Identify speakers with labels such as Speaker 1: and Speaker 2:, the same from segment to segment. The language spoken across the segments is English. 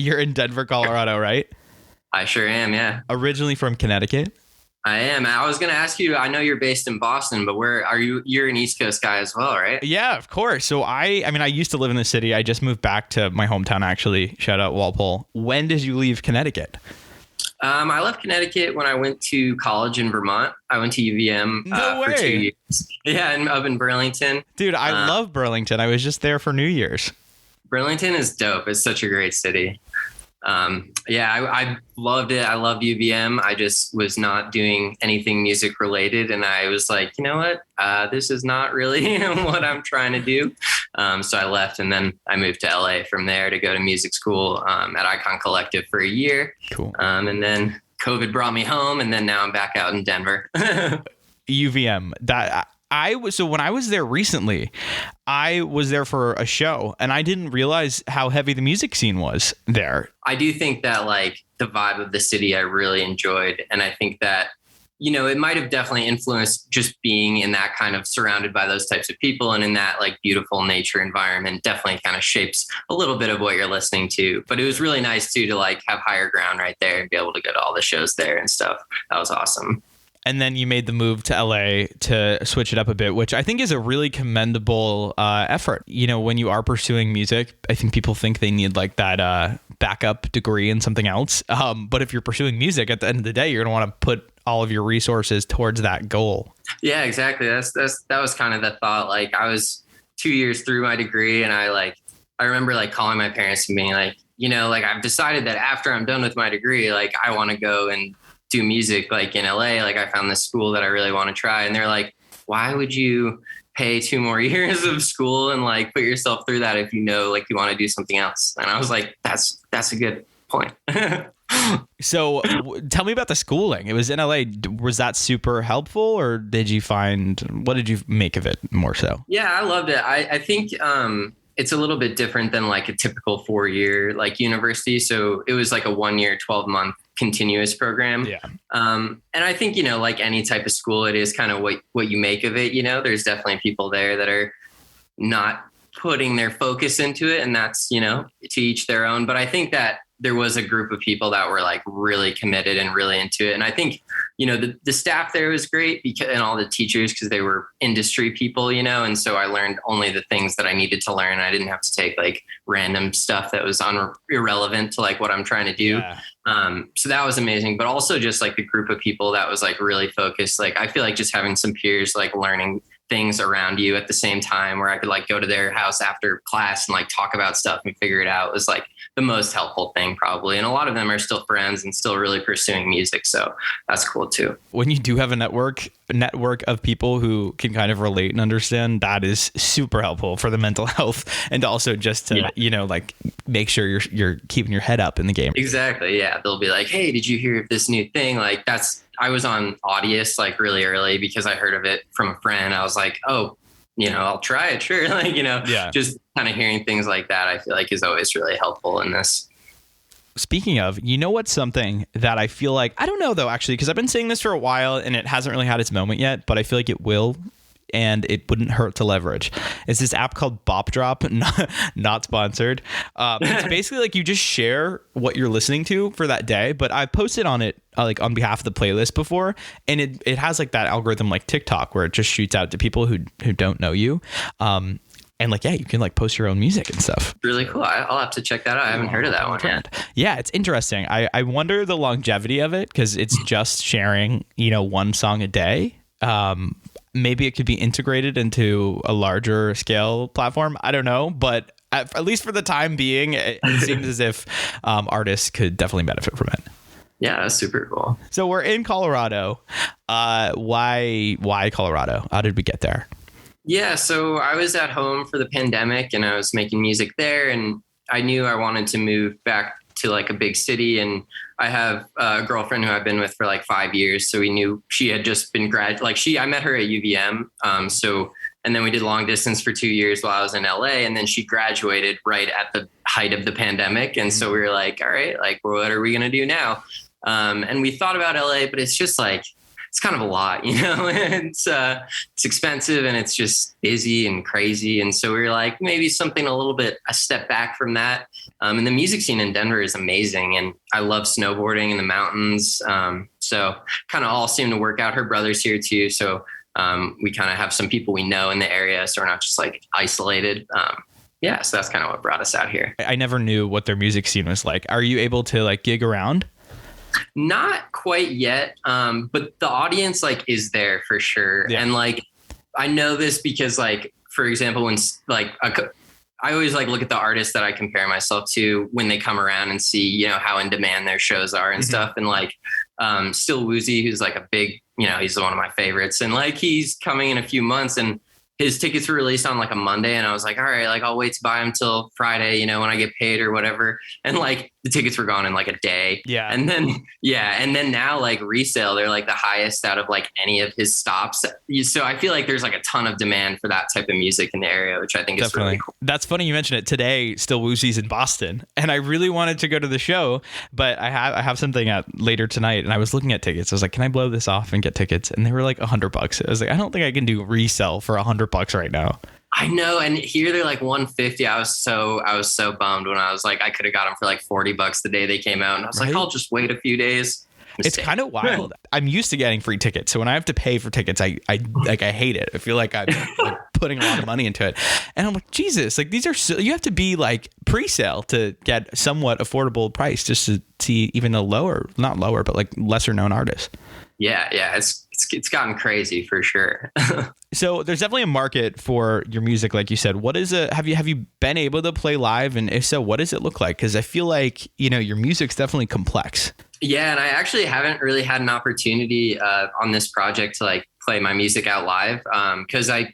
Speaker 1: You're in Denver, Colorado, right?
Speaker 2: I sure am. Yeah,
Speaker 1: Originally from Connecticut.
Speaker 2: I am. I was going to ask you, I know you're based in Boston, but where are you? You're an East Coast guy as well, right?
Speaker 1: Yeah, of course. So I mean, I used to live in the city. I just moved back to my hometown, actually. Shout out Walpole. When did you leave Connecticut?
Speaker 2: I left Connecticut when I went to college in Vermont. I went to UVM
Speaker 1: No
Speaker 2: for 2
Speaker 1: way.
Speaker 2: years. Yeah, and up in Burlington.
Speaker 1: Dude, I love Burlington. I was just there for New Year's.
Speaker 2: Burlington is dope. It's such a great city. I loved it. I loved UVM. I just was not doing anything music related. And I was like, you know what? This is not really what I'm trying to do. So I left and then I moved to LA from there to go to music school at Icon Collective for a year.
Speaker 1: Cool.
Speaker 2: And then COVID brought me home and then now I'm back out in Denver.
Speaker 1: UVM. So when I was there recently, I was there for a show and I didn't realize how heavy the music scene was there.
Speaker 2: I do think that like the vibe of the city I really enjoyed. And I think that, it might have definitely influenced just being in that kind of surrounded by those types of people and in that like beautiful nature environment definitely kind of shapes a little bit of what you're listening to. But it was really nice too to like have higher ground right there and be able to go to all the shows there and stuff. That was awesome.
Speaker 1: And then you made the move to LA to switch it up a bit, which I think is a really commendable effort. When you are pursuing music, I think people think they need like that backup degree in something else. But if you're pursuing music, at the end of the day, you're going to want to put all of your resources towards that goal.
Speaker 2: Yeah, exactly. That was kind of the thought. Like I was 2 years through my degree and I remember like calling my parents and being like, like I've decided that after I'm done with my degree, like I want to go and do music like in LA. Like I found this school that I really want to try. And they're like, why would you pay 2 more years of school and like put yourself through that if like you want to do something else? And I was like, that's a good point.
Speaker 1: So tell me about the schooling. It was in LA. Was that super helpful or what did you make of it more so?
Speaker 2: Yeah, I loved it. I think, it's a little bit different than like a typical 4-year like university. So it was like a 1 year, 12-month continuous program.
Speaker 1: Yeah.
Speaker 2: And I think, like any type of school, it is kind of what you make of it. There's definitely people there that are not putting their focus into it and that's, to each their own. But I think that there was a group of people that were like really committed and really into it. And I think, the staff there was great and all the teachers, because they were industry people, and so I learned only the things that I needed to learn. I didn't have to take like random stuff that was irrelevant to like what I'm trying to do.
Speaker 1: Yeah.
Speaker 2: So that was amazing, but also just like the group of people that was like really focused. Like, I feel like just having some peers, like learning things around you at the same time where I could like go to their house after class and like talk about stuff and figure it out was like the most helpful thing probably. And a lot of them are still friends and still really pursuing music. So that's cool too.
Speaker 1: When you do have a network of people who can kind of relate and understand, that is super helpful for the mental health and also just to, like make sure you're keeping your head up in the game.
Speaker 2: Exactly. Yeah. They'll be like, hey, did you hear of this new thing? Like I was on Audius like really early because I heard of it from a friend. I was like, oh, I'll try it. Sure. Like,
Speaker 1: Yeah.
Speaker 2: Just kind of hearing things like that, I feel like is always really helpful in this.
Speaker 1: Speaking of, what's something that I feel like, I don't know though, actually, because I've been saying this for a while and it hasn't really had its moment yet, but I feel like it will. And it wouldn't hurt to leverage. It's this app called Bop Drop, not sponsored. It's basically like you just share what you're listening to for that day. But I posted on it like on behalf of the playlist before, and it has like that algorithm like TikTok where it just shoots out to people who don't know you. And like, yeah, you can like post your own music and stuff.
Speaker 2: Really cool. I'll have to check that out. I haven't heard of that one yet.
Speaker 1: Yeah, it's interesting. I wonder the longevity of it because it's just sharing, one song a day. Maybe it could be integrated into a larger scale platform. I don't know, but at least for the time being, it seems as if artists could definitely benefit from it.
Speaker 2: Yeah, that's super cool.
Speaker 1: So we're in Colorado. Why Colorado? How did we get there?
Speaker 2: Yeah, so I was at home for the pandemic and I was making music there and I knew I wanted to move back to like a big city. And I have a girlfriend who I've been with for like 5 years. So we knew she had just been I met her at UVM. And then we did long distance for 2 years while I was in LA. And then she graduated right at the height of the pandemic. And so we were like, all right, like, what are we going to do now? And we thought about LA, but it's just like, it's kind of a lot, you know. It's expensive and it's just busy and crazy. And so we were like, maybe something a step back from that. And the music scene in Denver is amazing. And I love snowboarding in the mountains. So kind of all seemed to work out. Her brother's here too. So we kind of have some people we know in the area. So we're not just like isolated. Yeah. So that's kind of what brought us out here.
Speaker 1: I never knew what their music scene was like. Are you able to like gig around?
Speaker 2: Not quite yet. But the audience like is there for sure. Yeah. And like, I know this because like, for example, when like I always like look at the artists that I compare myself to when they come around and see, you know, how in demand their shows are and stuff. And like, Still Woozy, who's like a big, you know, he's one of my favorites, and like, he's coming in a few months, and his tickets were released on like a Monday. And I was like, all right, like I'll wait to buy them till Friday, you know, when I get paid or whatever. And like the tickets were gone in like a day.
Speaker 1: Yeah.
Speaker 2: And then now like resale, they're like the highest out of like any of his stops. So I feel like there's like a ton of demand for that type of music in the area, which I think is really cool.
Speaker 1: That's funny you mentioned it. Today, Still Woozy's in Boston, and I really wanted to go to the show, but I have something at later tonight, and I was looking at tickets. I was like, can I blow this off and get tickets? And they were like $100. I was like, I don't think I can do resell for $100 right now.
Speaker 2: I know, and here they're like 150. I was so bummed when I was like, I could have got them for like $40 the day they came out, and I was like, I'll just wait a few days.
Speaker 1: It's kind of wild. I'm used to getting free tickets, so when I have to pay for tickets, I hate it. I feel like I'm like putting a lot of money into it, and I'm like, Jesus, like these are you have to be like pre-sale to get somewhat affordable price just to see even a not lower, but like lesser known artists.
Speaker 2: Yeah, it's gotten crazy for sure.
Speaker 1: So there's definitely a market for your music, like you said. What is have you been able to play live, and if so, what does it look like? Because I feel like, you know, your music's definitely complex.
Speaker 2: Yeah, and I actually haven't really had an opportunity on this project to like play my music out live, because I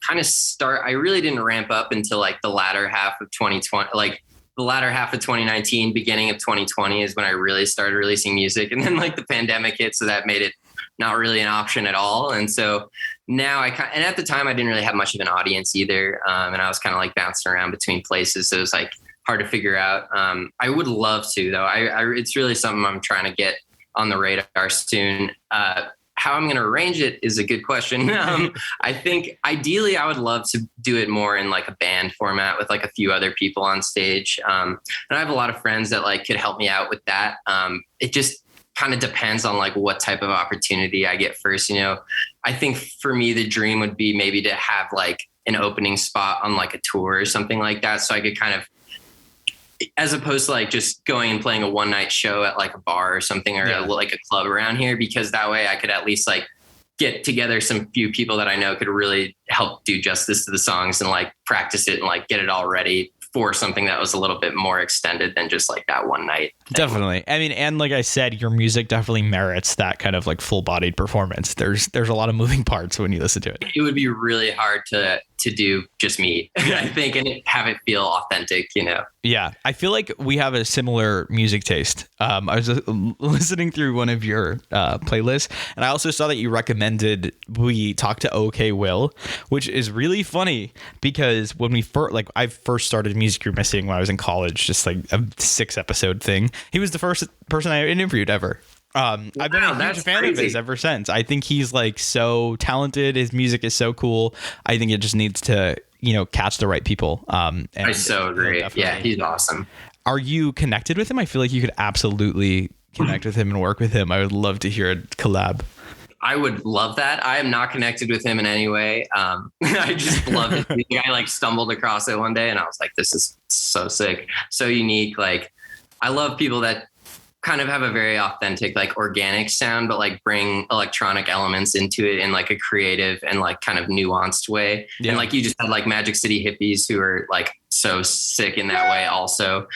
Speaker 2: really didn't ramp up until like the latter half of 2020, like the latter half of 2019, beginning of 2020 is when I really started releasing music, and then like the pandemic hit, so that made it not really an option at all. And so now and at the time I didn't really have much of an audience either, and I was kind of like bouncing around between places, so it was like hard to figure out. I would love to though. It's really something I'm trying to get on the radar soon. How I'm going to arrange it is a good question. I think ideally I would love to do it more in like a band format with like a few other people on stage. And I have a lot of friends that like could help me out with that. It just kind of depends on like what type of opportunity I get first. You know, I think for me, the dream would be maybe to have like an opening spot on like a tour or something like that. So I could kind of, as opposed to like just going and playing a one night show at like a bar or something, or like a club around here, because that way I could at least like get together some few people that I know could really help do justice to the songs and like practice it and like get it all ready for something that was a little bit more extended than just like that one night thing.
Speaker 1: Definitely. I mean, and like I said, your music definitely merits that kind of like full bodied performance. There's a lot of moving parts when you listen to it.
Speaker 2: It would be really hard to do just me, I think, and have it feel authentic, you know?
Speaker 1: Yeah. I feel like we have a similar music taste. I was listening through one of your playlists, and I also saw that you recommended we talk to OK Will, which is really funny because when I first started Music You're Missing when I was in college, just like a 6-episode thing. He was the first person I interviewed ever. I've been a huge fan of his ever since. I think he's like so talented. His music is so cool. I think it just needs to, you know, catch the right people. And
Speaker 2: I so agree. Yeah, he's awesome.
Speaker 1: Are you connected with him? I feel like you could absolutely connect with him and work with him. I would love to hear a collab.
Speaker 2: I would love that. I am not connected with him in any way. I just love it. I like stumbled across it one day and I was like, this is so sick, so unique. Like, I love people that kind of have a very authentic, like organic sound, but like bring electronic elements into it in like a creative and like kind of nuanced way. Yeah. And like you just had like Magic City Hippies who are like so sick in that way also.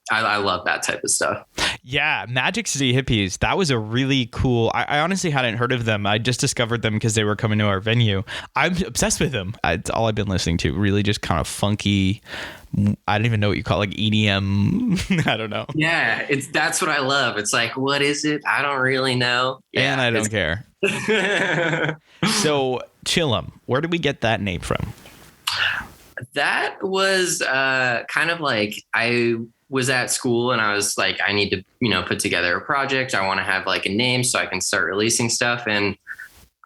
Speaker 2: I love that type of stuff.
Speaker 1: Yeah, Magic City Hippies. That was a really cool. I honestly hadn't heard of them. I just discovered them because they were coming to our venue. I'm obsessed with them. It's all I've been listening to. Really just kind of funky. I don't even know what you call it, like EDM. I don't know.
Speaker 2: Yeah, that's what I love. It's like, what is it? I don't really know. Yeah,
Speaker 1: and I don't care. So Chillhum, where did we get that name from?
Speaker 2: That was kind of like was at school and I was like, I need to, put together a project. I want to have like a name so I can start releasing stuff. And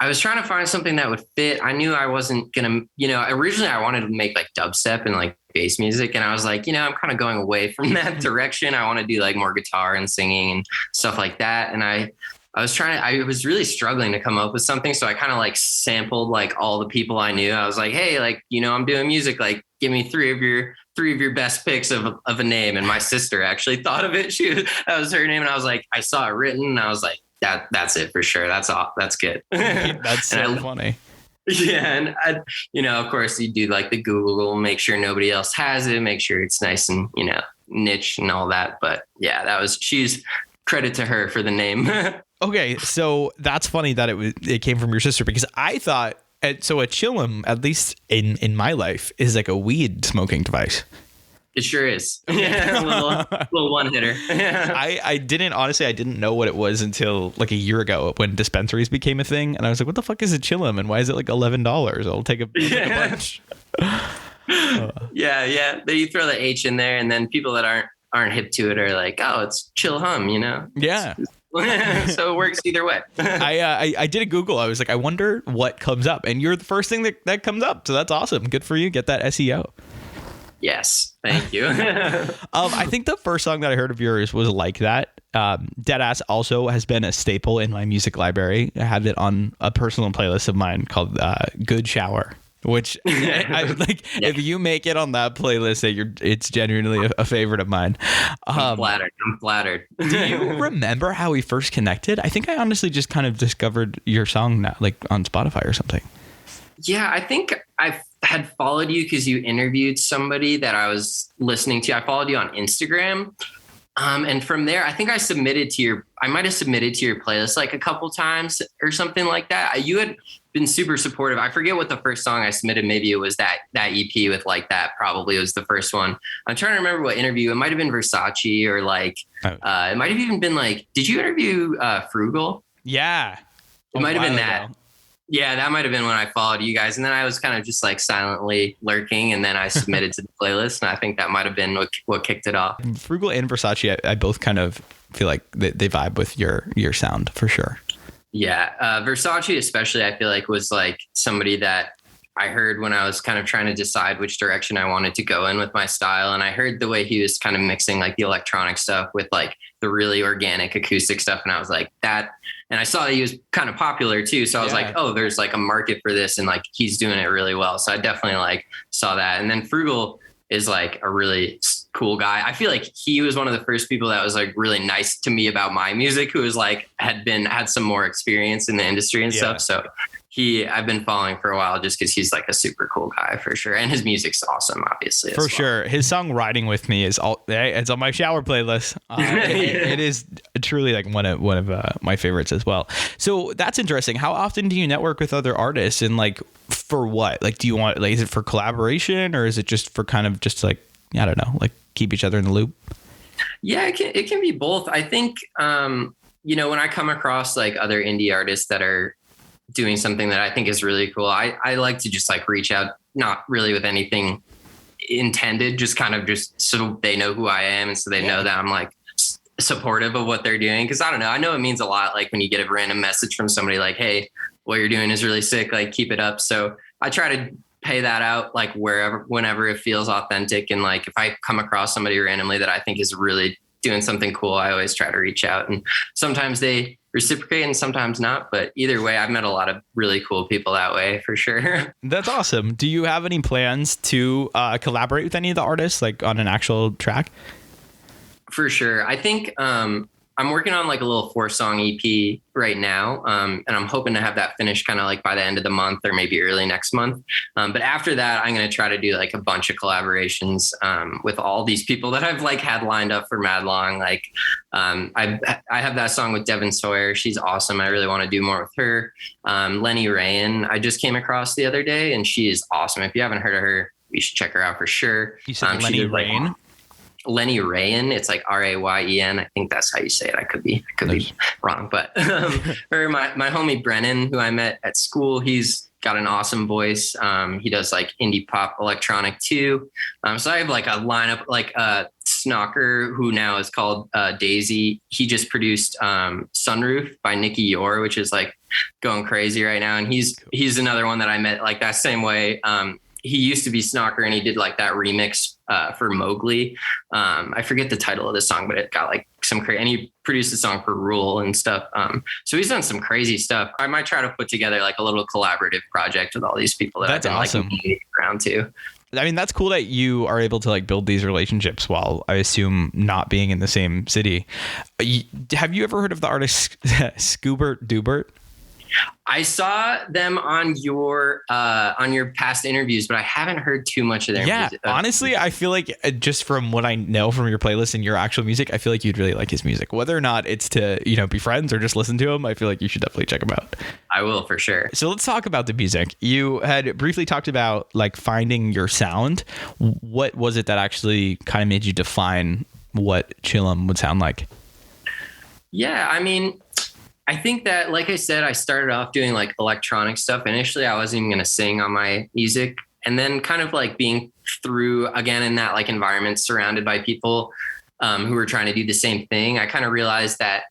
Speaker 2: I was trying to find something that would fit. I knew I wasn't going to, originally I wanted to make like dubstep and like bass music. And I was like, I'm kind of going away from that direction. I want to do like more guitar and singing and stuff like that. And I was really struggling to come up with something. So I kind of like sampled like all the people I knew. I was like, hey, like, I'm doing music, like give me three of your best picks of a name. And my sister actually thought of it. That was her name. And I was like, I saw it written and I was like, that's it for sure. That's all. That's good.
Speaker 1: That's so funny.
Speaker 2: Yeah. And of course you do like the Google, make sure nobody else has it, make sure it's nice and, niche and all that. But yeah, she's credit to her for the name.
Speaker 1: Okay. So that's funny that it came from your sister, because I thought, so a Chillhum, at least in my life, is like a weed smoking device.
Speaker 2: It sure is. Yeah, a little one hitter.
Speaker 1: I didn't know what it was until like a year ago when dispensaries became a thing. And I was like, what the fuck is a Chillhum? And why is it like $11? I'll take a bunch.
Speaker 2: Yeah. Then you throw the H in there and then people that aren't hip to it are like, oh, it's Chillhum,
Speaker 1: Yeah.
Speaker 2: So it works either way.
Speaker 1: I did a Google. I was like, I wonder what comes up. And you're the first thing that comes up. So that's awesome. Good for you. Get that SEO.
Speaker 2: Yes, thank you.
Speaker 1: I think the first song that I heard of yours was Like That. Deadass also has been a staple in my music library. I have it on a personal playlist of mine called Good Shower, which I like. Yeah. If you make it on that playlist, it's genuinely a favorite of mine.
Speaker 2: I'm flattered.
Speaker 1: Do you remember how we first connected? I think I honestly just kind of discovered your song now, like on Spotify or something.
Speaker 2: Yeah, I think I had followed you because you interviewed somebody that I was listening to. I followed you on Instagram. And from there, I think I might have submitted to your playlist like a couple times or something like that. You had been super supportive. I forget what the first song I submitted. Maybe it was that EP with Like That. Probably was the first one. I'm trying to remember what interview. It might have been Versace or like, it might have even been like, did you interview Frugal?
Speaker 1: Yeah.
Speaker 2: It might have been that. Yeah, that might have been when I followed you guys. And then I was kind of just like silently lurking. And then I submitted to the playlist. And I think that might have been what kicked it off.
Speaker 1: Frugal and Versace, I both kind of feel like they vibe with your sound for sure.
Speaker 2: Yeah. Versace especially, I feel like was like somebody that I heard when I was kind of trying to decide which direction I wanted to go in with my style. And I heard the way he was kind of mixing like the electronic stuff with like the really organic acoustic stuff. And I was like that. And I saw that he was kind of popular too. So I was like, oh, there's like a market for this. And like, he's doing it really well. So I definitely like saw that. And then Frugal is like a really cool guy. I feel like he was one of the first people that was like really nice to me about my music, who was like, had some more experience in the industry and stuff. So I've been following for a while just because he's like a super cool guy for sure. And his music's awesome, obviously. For
Speaker 1: sure. His song Riding With Me it's on my shower playlist. It is truly like one of my favorites as well. So that's interesting. How often do you network with other artists, and like for what? Like, do you want, like, is it for collaboration, or is it just for kind of just like, I don't know, like keep each other in the loop?
Speaker 2: Yeah, it can be both. I think, when I come across like other indie artists that are doing something that I think is really cool, I like to just like reach out, not really with anything intended, just kind of just so they know who I am and so they know that I'm like supportive of what they're doing. Cause I don't know, I know it means a lot, like when you get a random message from somebody like, hey, what you're doing is really sick, like keep it up. So I try to pay that out like whenever it feels authentic. And like if I come across somebody randomly that I think is really doing something cool, I always try to reach out, and sometimes they reciprocate and sometimes not, but either way, I've met a lot of really cool people that way for sure.
Speaker 1: That's awesome. Do you have any plans to collaborate with any of the artists, like on an actual track?
Speaker 2: For sure. I think I'm working on like a little 4-song EP right now. And I'm hoping to have that finished kind of like by the end of the month or maybe early next month. But after that, I'm going to try to do like a bunch of collaborations with all these people that I've like had lined up for mad long. Like I have that song with Devin Sawyer. She's awesome. I really want to do more with her. Lenny Rayan, I just came across the other day, and she is awesome. If you haven't heard of her, you should check her out for sure.
Speaker 1: You said Lenny Rayan?
Speaker 2: Lenny Rayan. It's like Rayen. I think that's how you say it. I could be wrong, but or my homie Brennan, who I met at school, he's got an awesome voice. He does like indie pop electronic too. So I have like a lineup, like Snocker, who now is called Daisy. He just produced Sunroof by Nicky Yor, which is like going crazy right now. And he's another one that I met like that same way. He used to be Snocker, and he did like that remix for Mowgli. I forget the title of the song, but it got like some crazy, and he produced a song for Rule and stuff. So he's done some crazy stuff. I might try to put together like a little collaborative project with all these people that
Speaker 1: That's
Speaker 2: I've been
Speaker 1: awesome.
Speaker 2: like around to.
Speaker 1: I mean, that's cool that you are able to like build these relationships while, I assume, not being in the same city. Have you ever heard of the artist Scoobert Dubert?
Speaker 2: I saw them on your past interviews, but I haven't heard too much of their music.
Speaker 1: Honestly, I feel like just from what I know from your playlist and your actual music, I feel like you'd really like his music. Whether or not it's to, be friends or just listen to him, I feel like you should definitely check him out.
Speaker 2: I will for sure.
Speaker 1: So let's talk about the music. You had briefly talked about like finding your sound. What was it that actually kind of made you define what Chillhum would sound like?
Speaker 2: Yeah, I mean, I think that, like I said, I started off doing like electronic stuff. Initially, I wasn't even going to sing on my music. And then kind of like being through again in that like environment surrounded by people who were trying to do the same thing, I kind of realized that,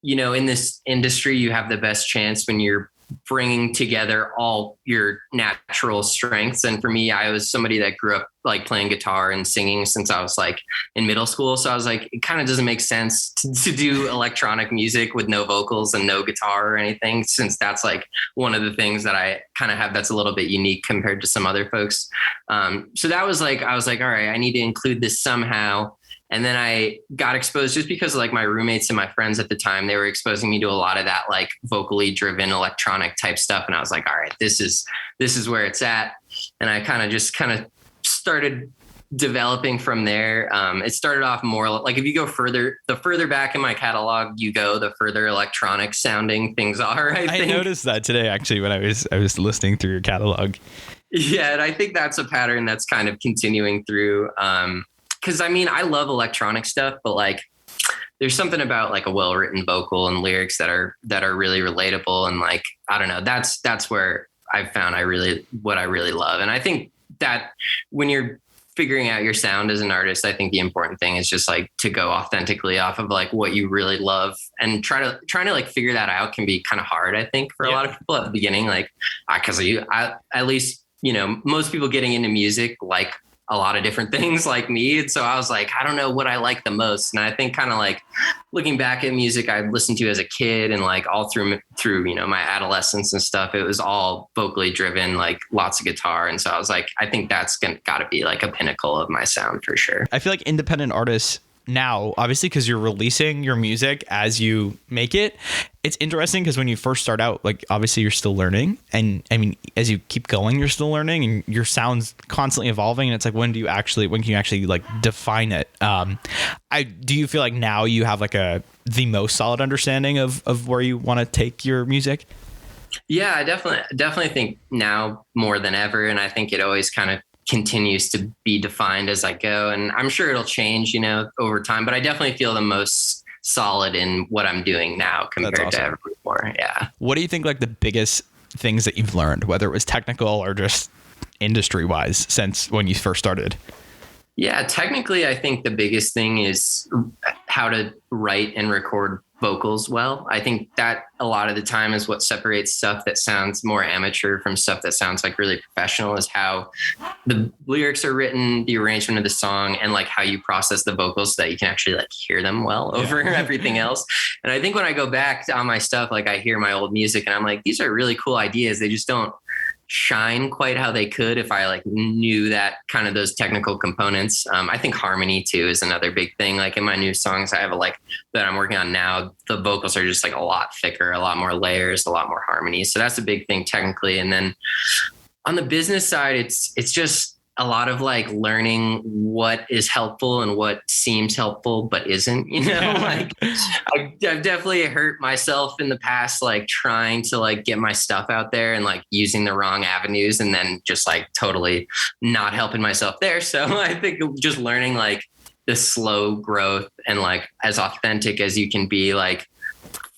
Speaker 2: in this industry, you have the best chance when you're bringing together all your natural strengths. And for me, I was somebody that grew up like playing guitar and singing since I was like in middle school. So I was like, it kind of doesn't make sense to do electronic music with no vocals and no guitar or anything, since that's like one of the things that I kind of have that's a little bit unique compared to some other folks. So that was like, I was like, all right, I need to include this somehow. And then I got exposed just because like my roommates and my friends at the time, they were exposing me to a lot of that like vocally driven electronic type stuff. And I was like, all right, this is where it's at. And I kind of started developing from there. It started off more like if you go the further back in my catalog you go, the further electronic sounding things are. I
Speaker 1: noticed that today actually when I was listening through your catalog.
Speaker 2: Yeah, and I think that's a pattern that's kind of continuing through. Because I mean, I love electronic stuff, but like there's something about like a well-written vocal and lyrics that are really relatable. And like, I don't know, that's where I've found what I really love. And I think that when you're figuring out your sound as an artist, I think the important thing is just like to go authentically off of like what you really love, and trying to like figure that out can be kind of hard, I think, for a lot of people at the beginning. Like, because at least, most people getting into music like a lot of different things like me. And so I was like, I don't know what I like the most. And I think kind of like looking back at music I listened to as a kid and like all through, my adolescence and stuff, it was all vocally driven, like lots of guitar. And so I was like, I think that's got to be like a pinnacle of my sound for sure.
Speaker 1: I feel like independent artists now, obviously, because you're releasing your music as you make it, it's interesting because when you first start out, like obviously you're still learning, and I mean as you keep going you're still learning and your sound's constantly evolving, and it's like when can you actually like define it? Do you feel like now you have like the most solid understanding of where you want to take your music?
Speaker 2: Yeah, I definitely think now more than ever, and I think it always kind of continues to be defined as I go, and I'm sure it'll change, over time, but I definitely feel the most solid in what I'm doing now compared to ever before. Yeah.
Speaker 1: What do you think like the biggest things that you've learned, whether it was technical or just industry wise, since when you first started?
Speaker 2: Yeah, technically, I think the biggest thing is how to write and record vocals well. I think that a lot of the time is what separates stuff that sounds more amateur from stuff that sounds like really professional, is how the lyrics are written, the arrangement of the song, and like how you process the vocals so that you can actually like hear them well over everything else. And I think when I go back on my stuff, like I hear my old music and I'm like, these are really cool ideas. They just don't shine quite how they could if I like knew that kind of those technical components. I think harmony too is another big thing. Like in my new songs I have that I'm working on now, the vocals are just like a lot thicker, a lot more layers, a lot more harmony. So that's a big thing technically. And then on the business side, it's just a lot of like learning what is helpful and what seems helpful but isn't, like I've definitely hurt myself in the past, like trying to like get my stuff out there and like using the wrong avenues and then just like totally not helping myself there. So I think just learning like the slow growth and like as authentic as you can be, like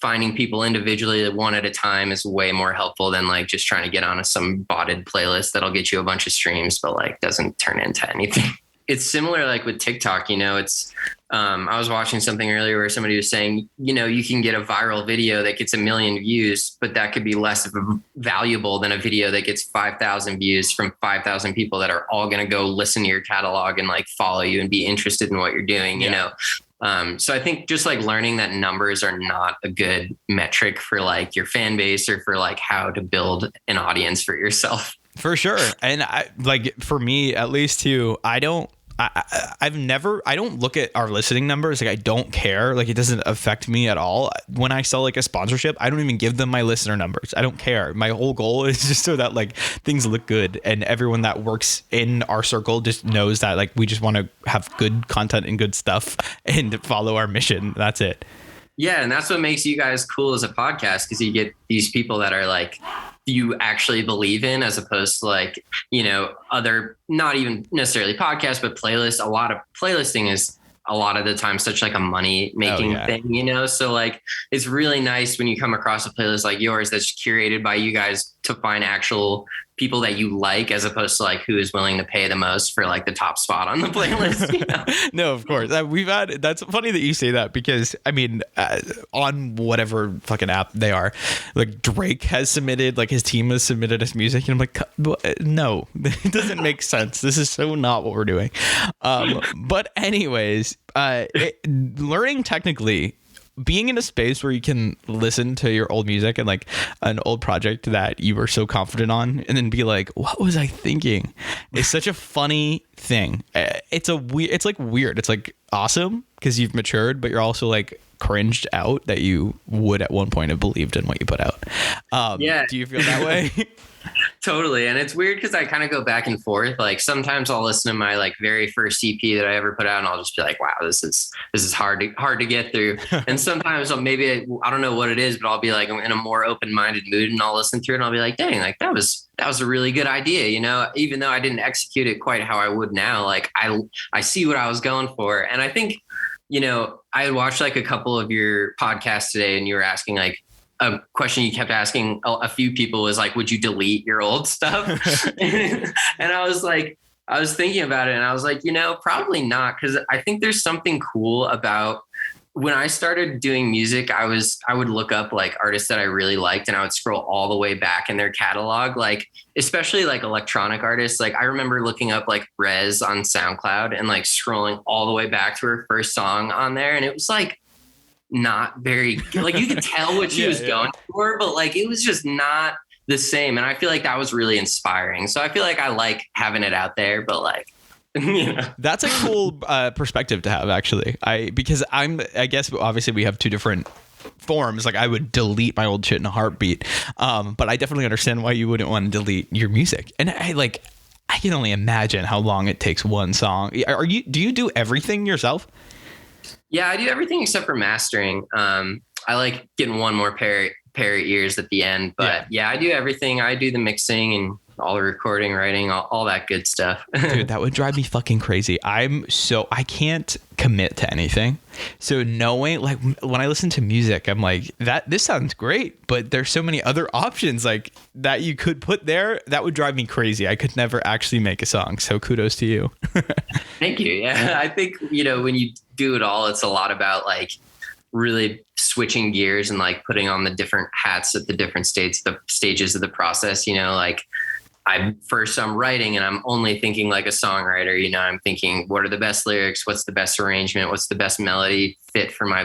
Speaker 2: finding people individually one at a time is way more helpful than like just trying to get on some botted playlist that'll get you a bunch of streams, but like doesn't turn into anything. It's similar like with TikTok, it's, I was watching something earlier where somebody was saying, you can get a viral video that gets 1 million views, but that could be less valuable than a video that gets 5,000 views from 5,000 people that are all going to go listen to your catalog and like follow you and be interested in what you're doing, So I think just like learning that numbers are not a good metric for like your fan base or for like how to build an audience for yourself.
Speaker 1: For sure. And for me, at least too, I don't look at our listening numbers. Like I don't care. Like it doesn't affect me at all. When I sell like a sponsorship, I don't even give them my listener numbers. I don't care. My whole goal is just so that like things look good and everyone that works in our circle just knows that like we just want to have good content and good stuff and follow our mission. That's it.
Speaker 2: Yeah. And that's what makes you guys cool as a podcast, because you get these people that are like, you actually believe in, as opposed to like, other, not even necessarily podcasts, but playlists. A lot of playlisting is a lot of the time such like a money making thing, so like, it's really nice when you come across a playlist like yours that's curated by you guys to find actual people that you like, as opposed to like who is willing to pay the most for like the top spot on the playlist.
Speaker 1: No, of course. That's funny that you say that, because I mean, on whatever fucking app they are, like Drake has submitted, like his team has submitted his music, and I'm like, no, it doesn't make sense. This is so not what we're doing. But anyways, learning technically, being in a space where you can listen to your old music and like an old project that you were so confident on, and then be like, what was I thinking? It's such a funny thing. It's like weird. It's like awesome because you've matured, but you're also like cringed out that you would at one point have believed in what you put out. Do you feel that way?
Speaker 2: Totally. And it's weird because I kind of go back and forth. Like sometimes I'll listen to my like very first EP that I ever put out, and I'll just be like, wow, this is hard to get through. And sometimes I don't know what it is, but I'll be like, I'm in a more open-minded mood and I'll listen through it and I'll be like, dang, like that was a really good idea. Even though I didn't execute it quite how I would now, like I see what I was going for. And I think, I watched like a couple of your podcasts today, and you were asking like, a question you kept asking a few people was like, would you delete your old stuff? And I was thinking about it, and I was like, probably not. Cause I think there's something cool about when I started doing music, I would look up like artists that I really liked, and I would scroll all the way back in their catalog, like especially like electronic artists. Like I remember looking up like Rez on SoundCloud and like scrolling all the way back to her first song on there. And it was like, not very, like you could tell what she was going for, but like it was just not the same. And I feel like that was really inspiring. So I feel like I like having it out there, but like,
Speaker 1: That's a cool perspective to have, actually. Because I guess obviously we have two different forms. Like I would delete my old shit in a heartbeat, but I definitely understand why you wouldn't want to delete your music. And I can only imagine how long it takes one song. Do you do everything yourself?
Speaker 2: Yeah, I do everything except for mastering. I like getting one more pair of ears at the end, but yeah, I do everything. I do the mixing and all the recording, writing, all that good stuff.
Speaker 1: Dude, that would drive me fucking crazy. I can't commit to anything. So knowing, like, when I listen to music, I'm like, this sounds great, but there's so many other options like that you could put there. That would drive me crazy. I could never actually make a song. So kudos to you.
Speaker 2: Thank you. Yeah, I think, when you do it all, it's a lot about like really switching gears and like putting on the different hats at the different stages of the process. Like I'm writing and I'm only thinking like a songwriter. I'm thinking, what are the best lyrics? What's the best arrangement? What's the best melody fit for my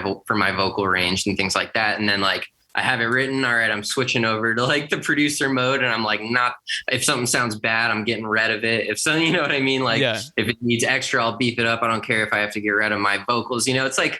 Speaker 2: vocal range and things like that. And then like I have it written. All right, I'm switching over to like the producer mode, and I'm like, if something sounds bad, I'm getting rid of it. If something, you know what I mean? Like if it needs extra, I'll beef it up. I don't care if I have to get rid of my vocals. It's like,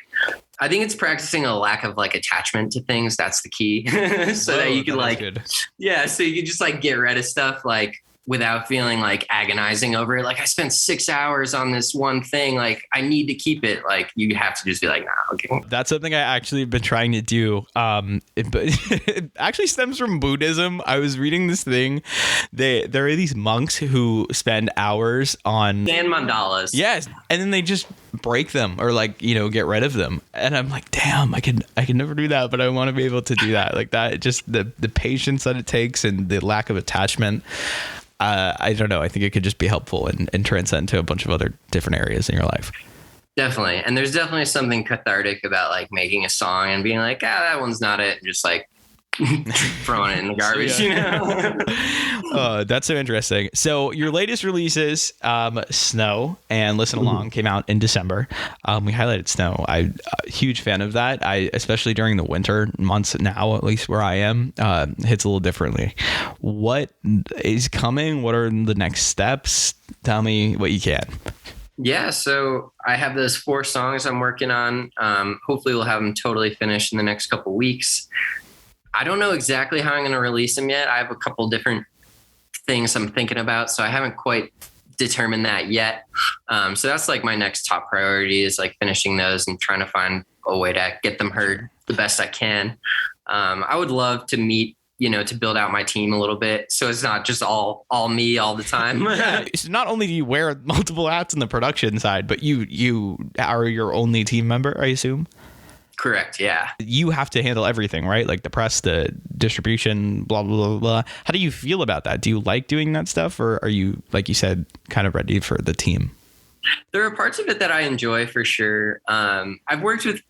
Speaker 2: I think it's practicing a lack of like attachment to things. That's the key. So that you can like, so you can just like get rid of stuff. Like without feeling like agonizing over it. Like, I spent 6 hours on this one thing. Like, I need to keep it. Like, you have to just be like, nah, okay.
Speaker 1: That's something I actually have been trying to do. It actually stems from Buddhism. I was reading this thing. There are these monks who spend hours on
Speaker 2: Sand mandalas.
Speaker 1: Yes. And then they just break them or like, get rid of them. And I'm like, damn, I can never do that, but I want to be able to do that. Like that, just the patience that it takes and the lack of attachment. I don't know. I think it could just be helpful and transcend to a bunch of other different areas in your life.
Speaker 2: Definitely. And there's definitely something cathartic about like making a song and being like, that one's not it. And just like throwing it in the garbage,
Speaker 1: That's so interesting. So your latest releases, Snow and Listen Along, came out in December. We highlighted Snow. I'm a huge fan of that. Especially during the winter months now, at least where I am, hits a little differently. What is coming? What are the next steps? Tell me what you can.
Speaker 2: Yeah, so I have those 4 songs I'm working on. Hopefully we'll have them totally finished in the next couple weeks. I don't know exactly how I'm going to release them yet. I have a couple different things I'm thinking about, so I haven't quite determined that yet. So that's like my next top priority is like finishing those and trying to find a way to get them heard the best I can. I would love to meet, to build out my team a little bit, so it's not just all me all the time.
Speaker 1: So not only do you wear multiple hats on the production side, but you are your only team member, I assume.
Speaker 2: Correct. Yeah.
Speaker 1: You have to handle everything, right? Like the press, the distribution, blah, blah, blah, blah. How do you feel about that? Do you like doing that stuff, or are you, like you said, kind of ready for the team?
Speaker 2: There are parts of it that I enjoy for sure. I've worked with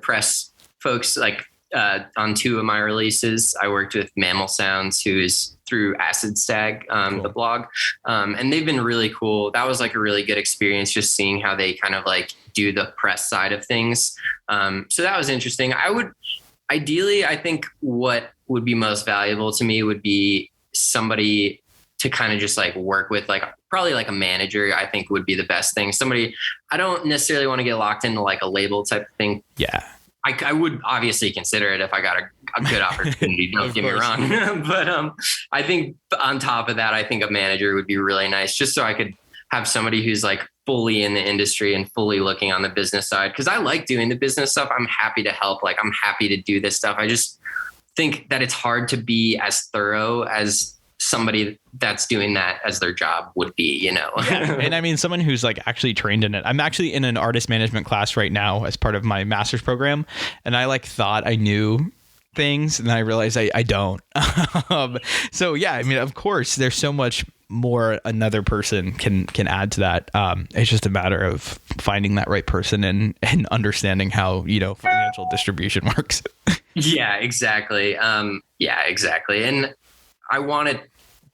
Speaker 2: press folks like on 2 of my releases. I worked with Mammal Sounds, who is through Acid Stag, cool. The blog. And they've been really cool. That was like a really good experience, just seeing how they kind of like do the press side of things. So that was interesting. I think what would be most valuable to me would be somebody to kind of just like work with, like probably like a manager, I think would be the best thing. Somebody, I don't necessarily want to get locked into like a label type of thing.
Speaker 1: Yeah.
Speaker 2: I would obviously consider it if I got a good opportunity. Don't get me wrong. But I think on top of that, I think a manager would be really nice, just so I could have somebody who's like fully in the industry and fully looking on the business side. Cause I like doing the business stuff. I'm happy to help. Like, I'm happy to do this stuff. I just think that it's hard to be as thorough as somebody that's doing that as their job would be, Yeah.
Speaker 1: And I mean, someone who's like actually trained in it. I'm actually in an artist management class right now as part of my master's program. And I like thought I knew things, and then I realized I don't. So yeah, I mean, of course there's so much more another person can add to that. It's just a matter of finding that right person and understanding how, financial distribution works.
Speaker 2: Yeah, exactly. Exactly. And I wanted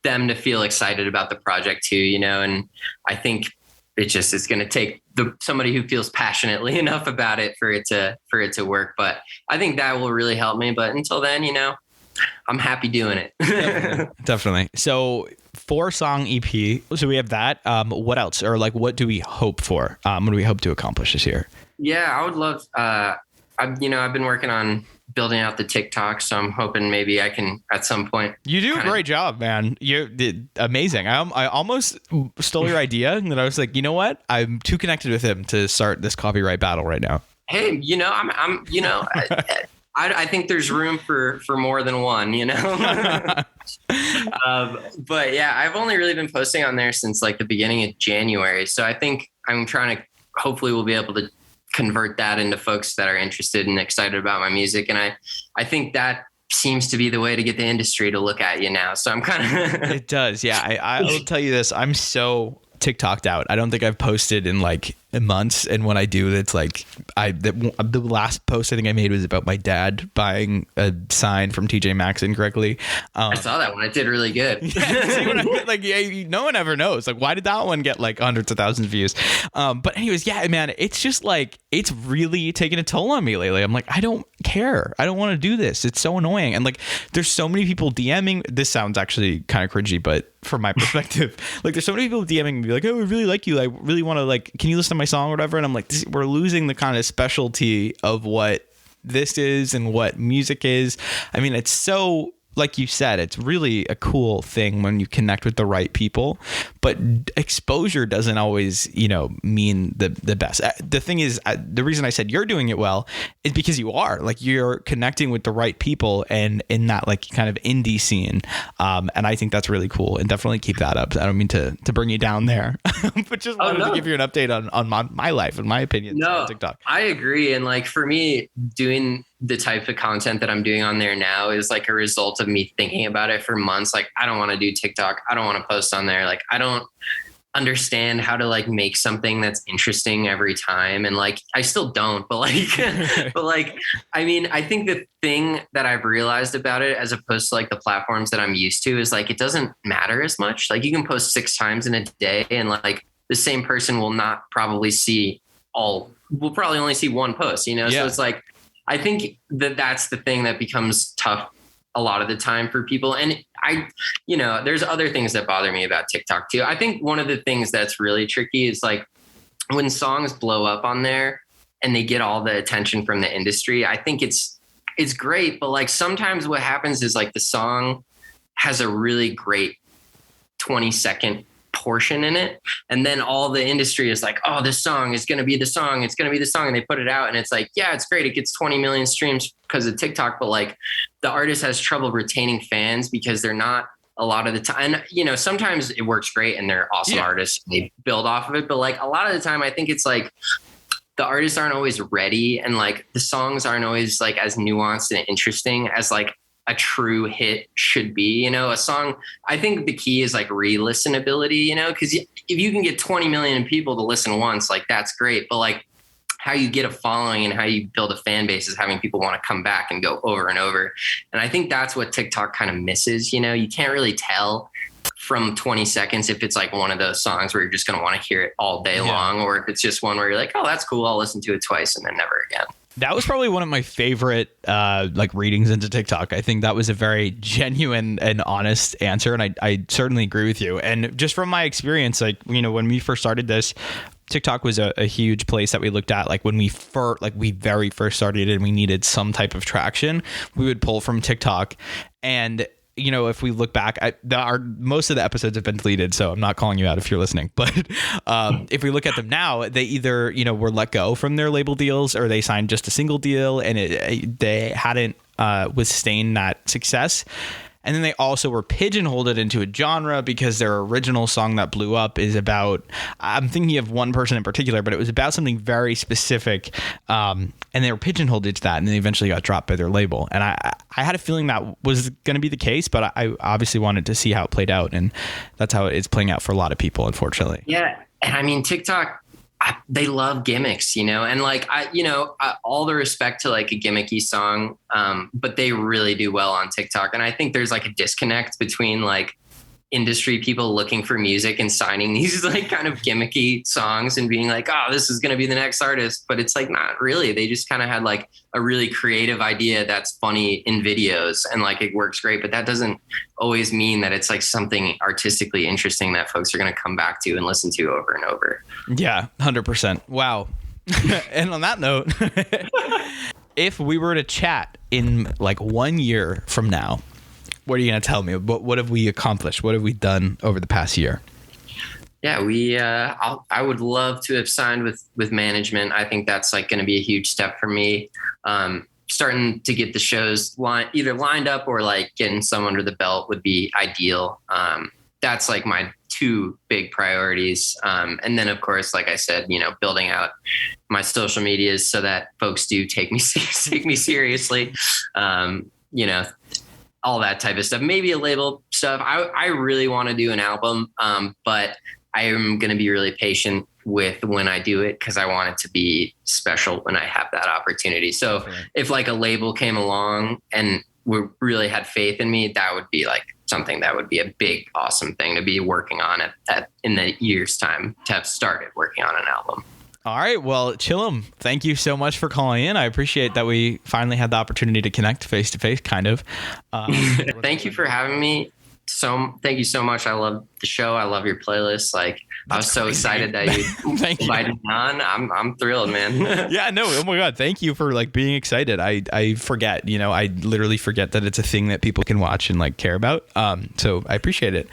Speaker 2: them to feel excited about the project too, and I think it's going to take somebody who feels passionately enough about it for it to work. But I think that will really help me. But until then, I'm happy doing it.
Speaker 1: Definitely. So 4-song EP. So we have that. What else? Or like, what do we hope for? What do we hope to accomplish this year?
Speaker 2: Yeah, I would love, I've been working on building out the TikTok, so I'm hoping maybe I can at some point.
Speaker 1: You do a great job, man. You did amazing. I almost stole your idea, and then I was like, you know what? I'm too connected with him to start this copyright battle right now.
Speaker 2: Hey, I think there's room for more than one, But yeah, I've only really been posting on there since like the beginning of January. So I think I'm trying to, hopefully we'll be able to convert that into folks that are interested and excited about my music. And I think that seems to be the way to get the industry to look at you now. So I'm kind of,
Speaker 1: It does. Yeah. I will tell you this. I'm so TikToked out. I don't think I've posted in like months, and when I do, it's like the last post I think I made was about my dad buying a sign from TJ Maxx incorrectly.
Speaker 2: I saw that one. It did really good.
Speaker 1: No one ever knows. Like, why did that one get like hundreds of thousands of views? But anyways, yeah, man, it's just like, it's really taking a toll on me lately. I'm like, I don't care. I don't want to do this. It's so annoying. And like, there's so many people DMing. This sounds actually kind of cringy, but from my perspective, like, there's so many people DMing me like, oh, I really like you. I really want to, like, can you listen to my song or whatever? And I'm like, we're losing the kind of specialty of what this is and what music is. I mean, it's so like you said, it's really a cool thing when you connect with the right people, but exposure doesn't always, mean the best. The thing is, the reason I said you're doing it well is because you are, like, you're connecting with the right people and in that like kind of indie scene. And I think that's really cool, and definitely keep that up. I don't mean to bring you down there, but just wanted to give you an update on my life and my opinions on TikTok.
Speaker 2: I agree. And like for me, doing the type of content that I'm doing on there now is like a result of me thinking about it for months. Like, I don't want to do TikTok. I don't want to post on there. Like, I don't understand how to like make something that's interesting every time. And like, I still don't, but like, I mean, I think the thing that I've realized about it, as opposed to like the platforms that I'm used to, is like, it doesn't matter as much. Like, you can post 6 times in a day and like the same person will not probably see we'll probably only see one post, So it's like, I think that's the thing that becomes tough a lot of the time for people. And there's other things that bother me about TikTok too. I think one of the things that's really tricky is like when songs blow up on there and they get all the attention from the industry. I think it's great, but like sometimes what happens is like the song has a really great 20-second portion in it, and then all the industry is like, oh, this song is going to be the song, it's going to be the song, and they put it out and it's like, yeah, it's great, it gets 20 million streams because of TikTok, but like the artist has trouble retaining fans because they're not a lot of the time, and sometimes it works great and they're awesome artists, they build off of it, but like a lot of the time I think it's like the artists aren't always ready, and like the songs aren't always like as nuanced and interesting as like a true hit should be. A song, I think the key is like re-listenability, because if you can get 20 million people to listen once, like that's great, but like how you get a following and how you build a fan base is having people want to come back and go over and over. And I think that's what TikTok kind of misses. You can't really tell from 20 seconds if it's like one of those songs where you're just going to want to hear it all day long, or if it's just one where you're like, oh, that's cool, I'll listen to it twice and then never again.
Speaker 1: That was probably one of my favorite like readings into TikTok. I think that was a very genuine and honest answer, and I certainly agree with you. And just from my experience, like, when we first started this, TikTok was a huge place that we looked at. Like when we very first started and we needed some type of traction, we would pull from TikTok. And if we look back, most of the episodes have been deleted, so I'm not calling you out if you're listening. But if we look at them now, they either were let go from their label deals, or they signed just a single deal, and they hadn't withstand that success. And then they also were pigeonholed into a genre because their original song that blew up is about, I'm thinking of one person in particular, but it was about something very specific. And they were pigeonholed into that, and then they eventually got dropped by their label. And I had a feeling that was going to be the case, but I obviously wanted to see how it played out. And that's how it's playing out for a lot of people, unfortunately.
Speaker 2: Yeah. And I mean, TikTok, they love gimmicks, and like, all the respect to like a gimmicky song, but they really do well on TikTok. And I think there's like a disconnect between like industry people looking for music and signing these like kind of gimmicky songs and being like, oh, this is going to be the next artist. But it's like, not really. They just kind of had like a really creative idea that's funny in videos and like it works great. But that doesn't always mean that it's like something artistically interesting that folks are going to come back to and listen to over and over. Yeah,
Speaker 1: 100%. Wow. And on that note, if we were to chat in like 1 year from now, what are you going to tell me? What have we accomplished? What have we done over the past year?
Speaker 2: Yeah, I would love to have signed with management. I think that's like going to be a huge step for me. Starting to get the shows either lined up or like getting some under the belt would be ideal. That's like my 2 big priorities. And then of course, like I said, building out my social medias so that folks do take me seriously. All that type of stuff, maybe a label stuff. I really want to do an album, but I am going to be really patient with when I do it because I want it to be special when I have that opportunity. So if like a label came along and really had faith in me, that would be like something that would be a big, awesome thing to be working on in the year's time to have started working on an album.
Speaker 1: All right. Well, Chillhum, thank you so much for calling in. I appreciate that we finally had the opportunity to connect face to face, kind of.
Speaker 2: Thank you for having me. thank you so much. I love the show. I love your playlist. Like, I was so excited that you invited me on. I'm thrilled, man.
Speaker 1: Yeah, no. Oh my God. Thank you for like being excited. I forget, I literally forget that it's a thing that people can watch and like care about. So I appreciate it.